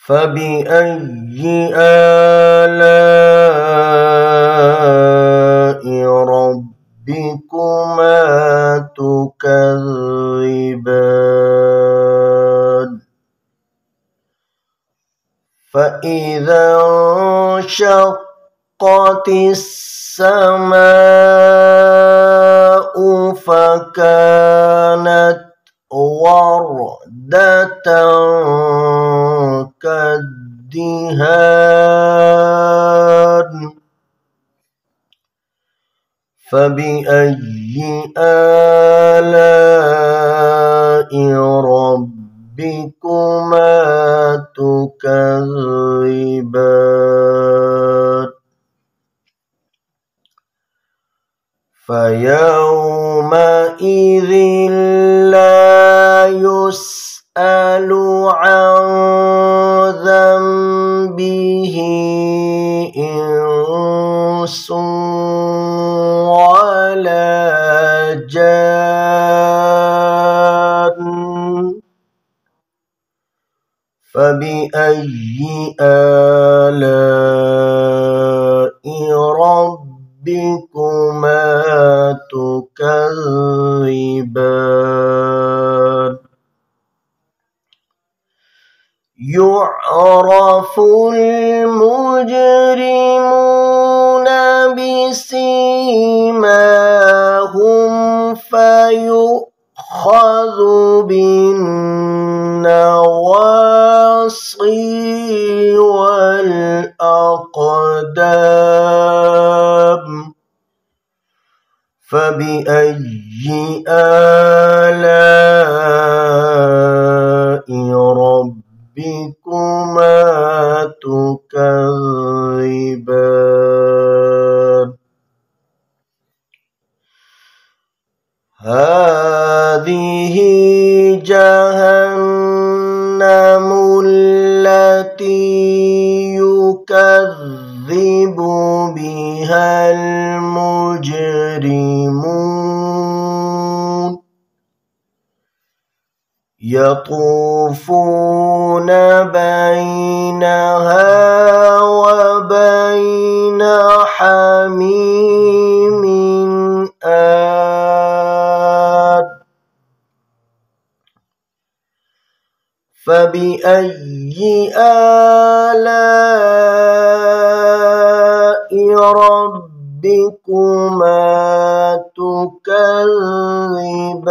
فبأي آلاء ربكما تكذبان فإذا انشقت السماء فكانت وردة كالدهان فبأي آلاء ربكما تكذبان فيومئذ لا يسأل عن ذنبه إنس ولا جان فبأي آلاء ربكما تكذبان يعرف المجرمون بسيماهم فيؤخذ بالنواصي والأقدام فبأي آلاء ربكما تكذبان هذه جهنم التي يكذب بها المجرمون يطوفون بينها وبين حميم آن فبأي آلاء ربكما تكذبان